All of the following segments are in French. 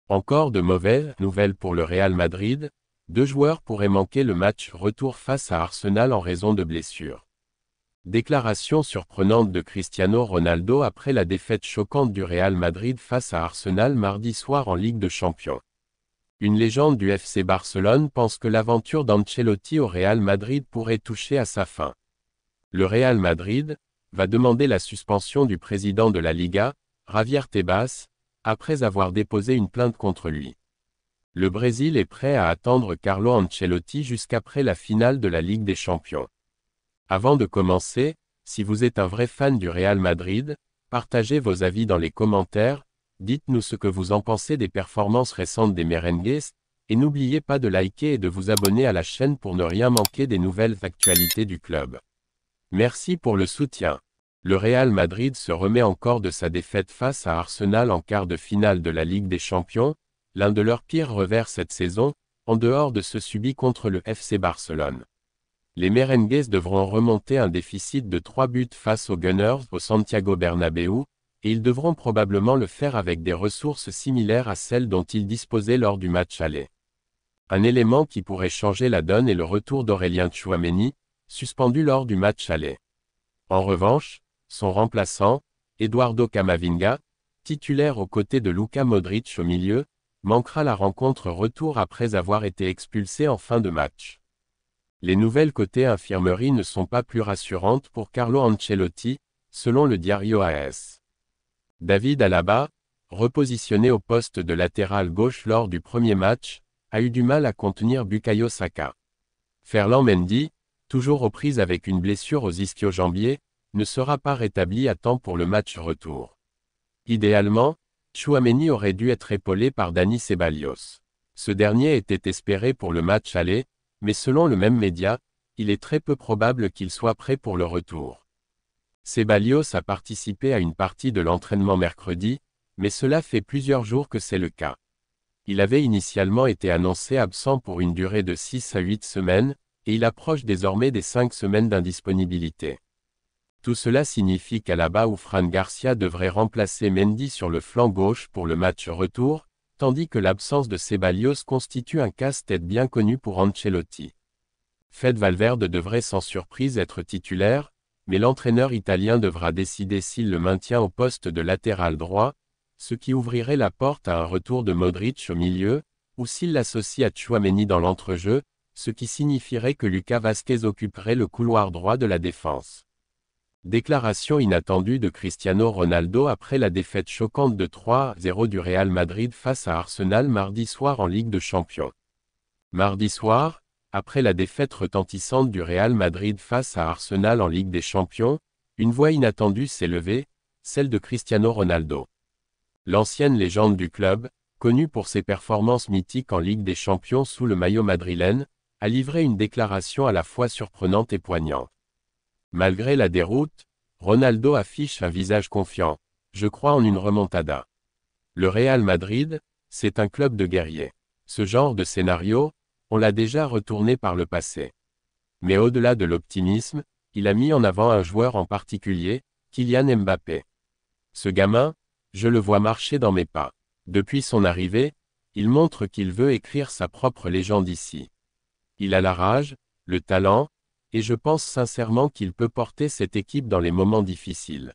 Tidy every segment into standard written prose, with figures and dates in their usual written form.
Encore de mauvaises nouvelles pour le Real Madrid, 2 joueurs pourraient manquer le match retour face à Arsenal en raison de blessures. Déclaration surprenante de Cristiano Ronaldo après la défaite choquante du Real Madrid face à Arsenal mardi soir en Ligue des Champions. Une légende du FC Barcelone pense que l'aventure d'Ancelotti au Real Madrid pourrait toucher à sa fin. Le Real Madrid va demander la suspension du président de la Liga, Javier Tebas, après avoir déposé une plainte contre lui. Le Brésil est prêt à attendre Carlo Ancelotti jusqu'après la finale de la Ligue des Champions. Avant de commencer, si vous êtes un vrai fan du Real Madrid, partagez vos avis dans les commentaires, dites-nous ce que vous en pensez des performances récentes des Merengues, et n'oubliez pas de liker et de vous abonner à la chaîne pour ne rien manquer des nouvelles actualités du club. Merci pour le soutien. Le Real Madrid se remet encore de sa défaite face à Arsenal en quart de finale de la Ligue des Champions, l'un de leurs pires revers cette saison, en dehors de ceux subis contre le FC Barcelone. Les Merengues devront remonter un déficit de 3 buts face aux Gunners au Santiago Bernabéu, et ils devront probablement le faire avec des ressources similaires à celles dont ils disposaient lors du match aller. Un élément qui pourrait changer la donne est le retour d'Aurélien Tchouaméni, suspendu lors du match aller. En revanche, son remplaçant, Eduardo Camavinga, titulaire aux côtés de Luka Modric au milieu, manquera la rencontre retour après avoir été expulsé en fin de match. Les nouvelles côté infirmerie ne sont pas plus rassurantes pour Carlo Ancelotti, selon le Diario AS. David Alaba, repositionné au poste de latéral gauche lors du premier match, a eu du mal à contenir Bukayo Saka. Ferland Mendy, toujours aux prises avec une blessure aux ischio-jambiers, ne sera pas rétabli à temps pour le match retour. Idéalement, Tchouaméni aurait dû être épaulé par Dani Ceballos. Ce dernier était espéré pour le match aller, mais selon le même média, il est très peu probable qu'il soit prêt pour le retour. Ceballos a participé à une partie de l'entraînement mercredi, mais cela fait plusieurs jours que c'est le cas. Il avait initialement été annoncé absent pour une durée de 6 à 8 semaines, et il approche désormais des 5 semaines d'indisponibilité. Tout cela signifie qu'Alaba ou Fran Garcia devraient remplacer Mendy sur le flanc gauche pour le match retour, tandis que l'absence de Ceballos constitue un casse-tête bien connu pour Ancelotti. Fede Valverde devrait sans surprise être titulaire, mais l'entraîneur italien devra décider s'il le maintient au poste de latéral droit, ce qui ouvrirait la porte à un retour de Modric au milieu, ou s'il l'associe à Tchouaméni dans l'entrejeu, ce qui signifierait que Lucas Vázquez occuperait le couloir droit de la défense. Déclaration inattendue de Cristiano Ronaldo après la défaite choquante de 3-0 du Real Madrid face à Arsenal mardi soir en Ligue des Champions. Mardi soir, après la défaite retentissante du Real Madrid face à Arsenal en Ligue des Champions, une voix inattendue s'est levée, celle de Cristiano Ronaldo. L'ancienne légende du club, connue pour ses performances mythiques en Ligue des Champions sous le maillot madrilène, a livré une déclaration à la fois surprenante et poignante. Malgré la déroute, Ronaldo affiche un visage confiant. Je crois en une remontada. Le Real Madrid, c'est un club de guerriers. Ce genre de scénario, on l'a déjà retourné par le passé. Mais au-delà de l'optimisme, il a mis en avant un joueur en particulier, Kylian Mbappé. Ce gamin, je le vois marcher dans mes pas. Depuis son arrivée, il montre qu'il veut écrire sa propre légende ici. Il a la rage, le talent, et je pense sincèrement qu'il peut porter cette équipe dans les moments difficiles.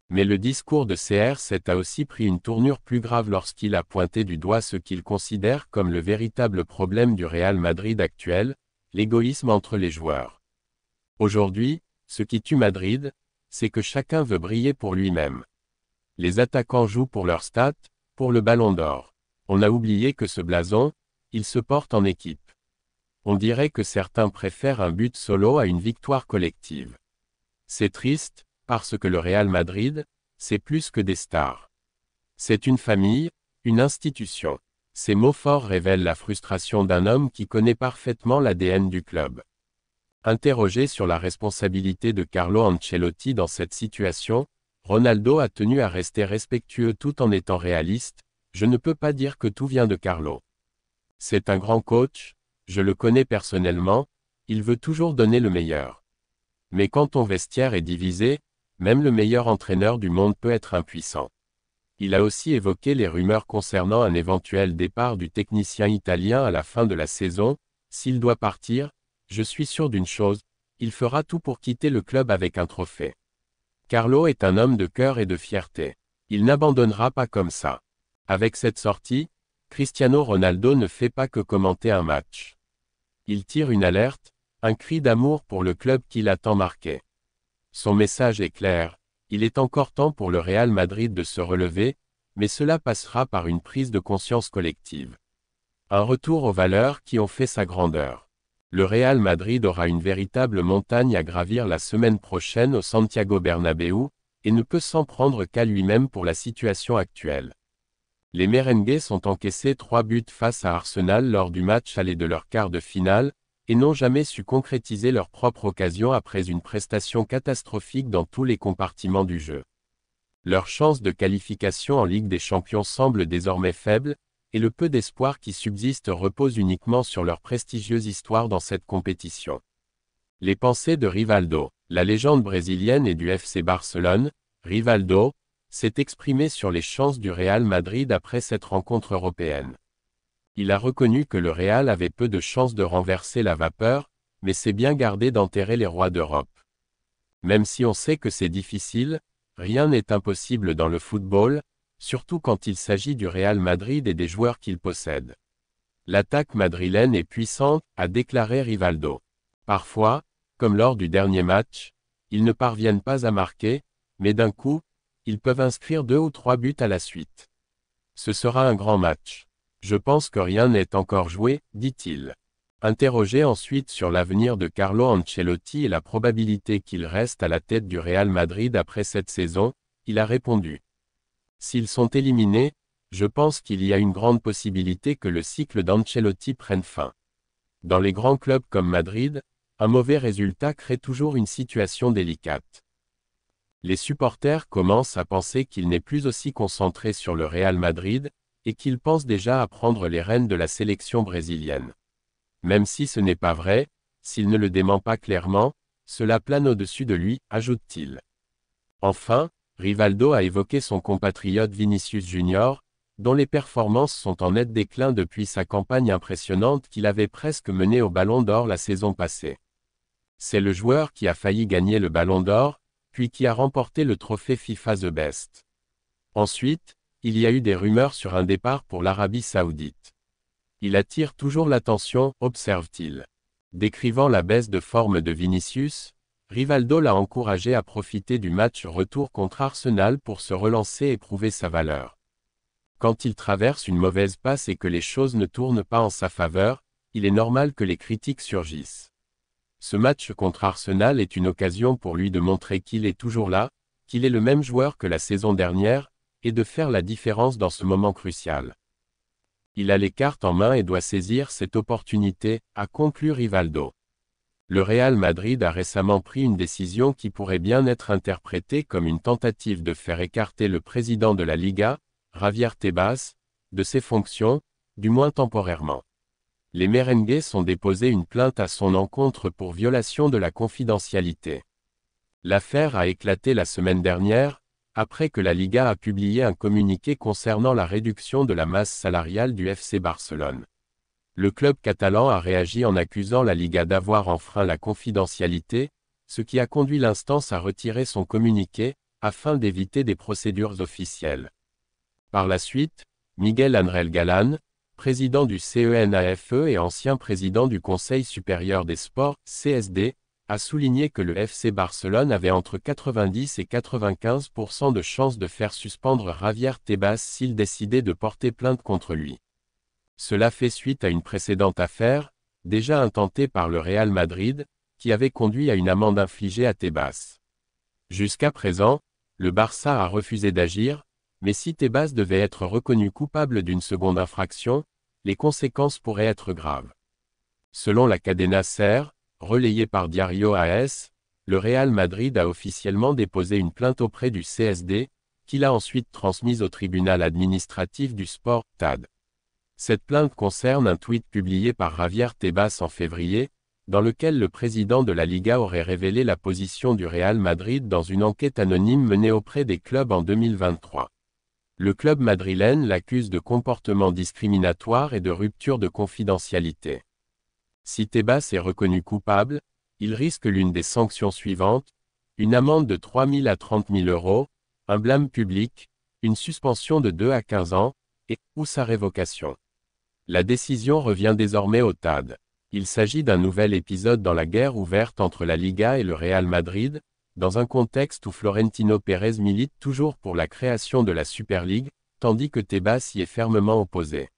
Mais le discours de CR7 a aussi pris une tournure plus grave lorsqu'il a pointé du doigt ce qu'il considère comme le véritable problème du Real Madrid actuel, l'égoïsme entre les joueurs. Aujourd'hui, ce qui tue Madrid, c'est que chacun veut briller pour lui-même. Les attaquants jouent pour leur stat, pour le ballon d'or. On a oublié que ce blason, il se porte en équipe. On dirait que certains préfèrent un but solo à une victoire collective. C'est triste, parce que le Real Madrid, c'est plus que des stars. C'est une famille, une institution. Ces mots forts révèlent la frustration d'un homme qui connaît parfaitement l'ADN du club. Interrogé sur la responsabilité de Carlo Ancelotti dans cette situation, Ronaldo a tenu à rester respectueux tout en étant réaliste. Je ne peux pas dire que tout vient de Carlo. C'est un grand coach, je le connais personnellement, il veut toujours donner le meilleur. Mais quand ton vestiaire est divisé, même le meilleur entraîneur du monde peut être impuissant. Il a aussi évoqué les rumeurs concernant un éventuel départ du technicien italien à la fin de la saison. S'il doit partir, je suis sûr d'une chose, il fera tout pour quitter le club avec un trophée. Carlo est un homme de cœur et de fierté. Il n'abandonnera pas comme ça. Avec cette sortie, Cristiano Ronaldo ne fait pas que commenter un match. Il tire une alerte, un cri d'amour pour le club qu'il a tant marqué. Son message est clair, il est encore temps pour le Real Madrid de se relever, mais cela passera par une prise de conscience collective. Un retour aux valeurs qui ont fait sa grandeur. Le Real Madrid aura une véritable montagne à gravir la semaine prochaine au Santiago Bernabéu, et ne peut s'en prendre qu'à lui-même pour la situation actuelle. Les merengues ont encaissé 3 buts face à Arsenal lors du match aller de leur quart de finale, et n'ont jamais su concrétiser leur propre occasion après une prestation catastrophique dans tous les compartiments du jeu. Leurs chances de qualification en Ligue des Champions semblent désormais faibles, et le peu d'espoir qui subsiste repose uniquement sur leur prestigieuse histoire dans cette compétition. Les pensées de Rivaldo, la légende brésilienne et du FC Barcelone, Rivaldo, s'est exprimé sur les chances du Real Madrid après cette rencontre européenne. Il a reconnu que le Real avait peu de chances de renverser la vapeur, mais s'est bien gardé d'enterrer les rois d'Europe. Même si on sait que c'est difficile, rien n'est impossible dans le football, surtout quand il s'agit du Real Madrid et des joueurs qu'il possède. L'attaque madrilène est puissante, a déclaré Rivaldo. Parfois, comme lors du dernier match, ils ne parviennent pas à marquer, mais d'un coup, ils peuvent inscrire 2 ou 3 buts à la suite. Ce sera un grand match. Je pense que rien n'est encore joué, dit-il. Interrogé ensuite sur l'avenir de Carlo Ancelotti et la probabilité qu'il reste à la tête du Real Madrid après cette saison, il a répondu. S'ils sont éliminés, je pense qu'il y a une grande possibilité que le cycle d'Ancelotti prenne fin. Dans les grands clubs comme Madrid, un mauvais résultat crée toujours une situation délicate. Les supporters commencent à penser qu'il n'est plus aussi concentré sur le Real Madrid, et qu'il pense déjà à prendre les rênes de la sélection brésilienne. Même si ce n'est pas vrai, s'il ne le dément pas clairement, cela plane au-dessus de lui, ajoute-t-il. Enfin, Rivaldo a évoqué son compatriote Vinicius Junior, dont les performances sont en net déclin depuis sa campagne impressionnante qu'il avait presque menée au Ballon d'Or la saison passée. C'est le joueur qui a failli gagner le Ballon d'Or, puis qui a remporté le trophée FIFA The Best. Ensuite, il y a eu des rumeurs sur un départ pour l'Arabie Saoudite. Il attire toujours l'attention, observe-t-il. Décrivant la baisse de forme de Vinicius, Rivaldo l'a encouragé à profiter du match retour contre Arsenal pour se relancer et prouver sa valeur. Quand il traverse une mauvaise passe et que les choses ne tournent pas en sa faveur, il est normal que les critiques surgissent. Ce match contre Arsenal est une occasion pour lui de montrer qu'il est toujours là, qu'il est le même joueur que la saison dernière, et de faire la différence dans ce moment crucial. Il a les cartes en main et doit saisir cette opportunité, a conclu Rivaldo. Le Real Madrid a récemment pris une décision qui pourrait bien être interprétée comme une tentative de faire écarter le président de la Liga, Javier Tebas, de ses fonctions, du moins temporairement. Les merengues ont déposé une plainte à son encontre pour violation de la confidentialité. L'affaire a éclaté la semaine dernière, après que la Liga a publié un communiqué concernant la réduction de la masse salariale du FC Barcelone. Le club catalan a réagi en accusant la Liga d'avoir enfreint la confidentialité, ce qui a conduit l'instance à retirer son communiqué, afin d'éviter des procédures officielles. Par la suite, Miguel Ángel Galán, président du CENAFE et ancien président du Conseil supérieur des sports, CSD, a souligné que le FC Barcelone avait entre 90 et 95% de chances de faire suspendre Javier Tebas s'il décidait de porter plainte contre lui. Cela fait suite à une précédente affaire, déjà intentée par le Real Madrid, qui avait conduit à une amende infligée à Tebas. Jusqu'à présent, le Barça a refusé d'agir, mais si Tebas devait être reconnu coupable d'une seconde infraction, les conséquences pourraient être graves. Selon la Cadena SER, relayée par Diario AS, le Real Madrid a officiellement déposé une plainte auprès du CSD, qu'il a ensuite transmise au tribunal administratif du sport, TAD. Cette plainte concerne un tweet publié par Javier Tebas en février, dans lequel le président de la Liga aurait révélé la position du Real Madrid dans une enquête anonyme menée auprès des clubs en 2023. Le club madrilène l'accuse de comportement discriminatoire et de rupture de confidentialité. Si Tebas est reconnu coupable, il risque l'une des sanctions suivantes: une amende de 3 000 à 30 000 euros, un blâme public, une suspension de 2 à 15 ans, ou sa révocation. La décision revient désormais au TAD. Il s'agit d'un nouvel épisode dans la guerre ouverte entre la Liga et le Real Madrid, dans un contexte où Florentino Pérez milite toujours pour la création de la Super League, tandis que Tebas y est fermement opposé.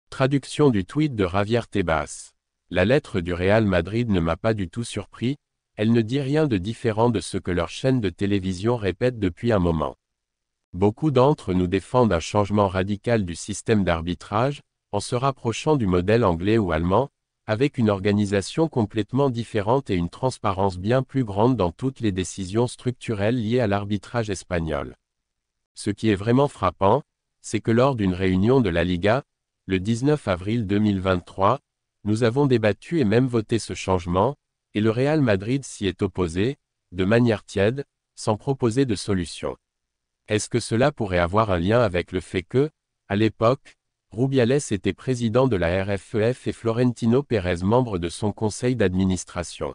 Traduction du tweet de Javier Tebas. La lettre du Real Madrid ne m'a pas du tout surpris, elle ne dit rien de différent de ce que leur chaîne de télévision répète depuis un moment. Beaucoup d'entre nous défendent un changement radical du système d'arbitrage, en se rapprochant du modèle anglais ou allemand, avec une organisation complètement différente et une transparence bien plus grande dans toutes les décisions structurelles liées à l'arbitrage espagnol. Ce qui est vraiment frappant, c'est que lors d'une réunion de la Liga, le 19 avril 2023, nous avons débattu et même voté ce changement, et le Real Madrid s'y est opposé, de manière tiède, sans proposer de solution. Est-ce que cela pourrait avoir un lien avec le fait que, à l'époque, Rubiales était président de la RFEF et Florentino Pérez membre de son conseil d'administration?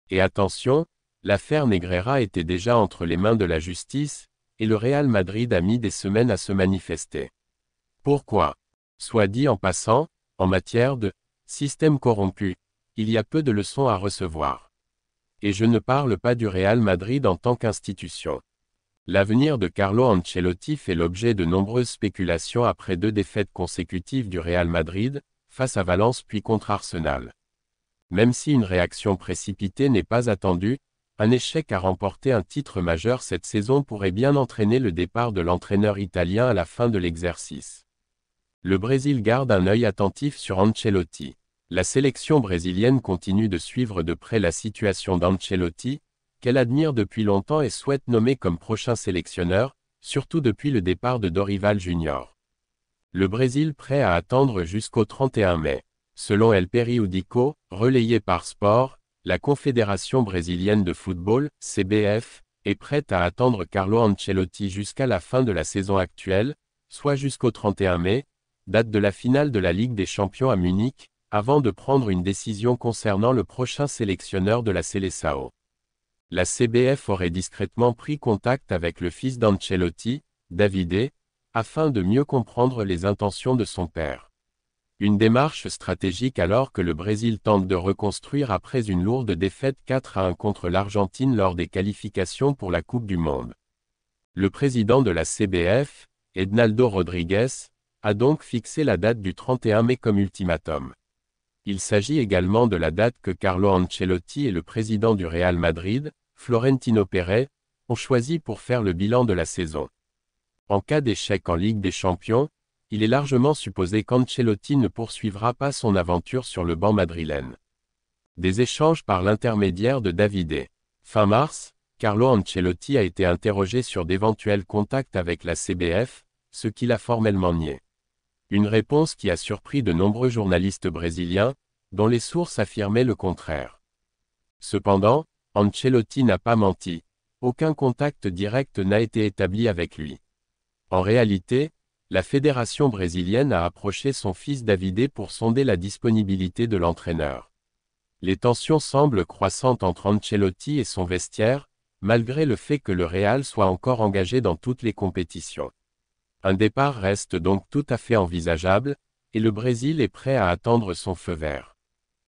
Et attention, l'affaire Negreira était déjà entre les mains de la justice, et le Real Madrid a mis des semaines à se manifester. Pourquoi? Soit dit en passant, en matière de système corrompu, il y a peu de leçons à recevoir. Et je ne parle pas du Real Madrid en tant qu'institution. L'avenir de Carlo Ancelotti fait l'objet de nombreuses spéculations après 2 défaites consécutives du Real Madrid, face à Valence puis contre Arsenal. Même si une réaction précipitée n'est pas attendue, un échec à remporter un titre majeur cette saison pourrait bien entraîner le départ de l'entraîneur italien à la fin de l'exercice. Le Brésil garde un œil attentif sur Ancelotti. La sélection brésilienne continue de suivre de près la situation d'Ancelotti, qu'elle admire depuis longtemps et souhaite nommer comme prochain sélectionneur, surtout depuis le départ de Dorival Jr. Le Brésil prêt à attendre jusqu'au 31 mai. Selon El Periódico, relayé par Sport, la Confédération brésilienne de football, CBF, est prête à attendre Carlo Ancelotti jusqu'à la fin de la saison actuelle, soit jusqu'au 31 mai, date de la finale de la Ligue des Champions à Munich, avant de prendre une décision concernant le prochain sélectionneur de la Seleção. La CBF aurait discrètement pris contact avec le fils d'Ancelotti, Davide, afin de mieux comprendre les intentions de son père. Une démarche stratégique alors que le Brésil tente de reconstruire après une lourde défaite 4-1 contre l'Argentine lors des qualifications pour la Coupe du Monde. Le président de la CBF, Ednaldo Rodrigues, a donc fixé la date du 31 mai comme ultimatum. Il s'agit également de la date que Carlo Ancelotti et le président du Real Madrid, Florentino Pérez, ont choisi pour faire le bilan de la saison. En cas d'échec en Ligue des Champions, il est largement supposé qu'Ancelotti ne poursuivra pas son aventure sur le banc madrilène. Des échanges par l'intermédiaire de Davide. Fin mars, Carlo Ancelotti a été interrogé sur d'éventuels contacts avec la CBF, ce qu'il a formellement nié. Une réponse qui a surpris de nombreux journalistes brésiliens, dont les sources affirmaient le contraire. Cependant, Ancelotti n'a pas menti. Aucun contact direct n'a été établi avec lui. En réalité, la fédération brésilienne a approché son fils Davide pour sonder la disponibilité de l'entraîneur. Les tensions semblent croissantes entre Ancelotti et son vestiaire, malgré le fait que le Real soit encore engagé dans toutes les compétitions. Un départ reste donc tout à fait envisageable, et le Brésil est prêt à attendre son feu vert.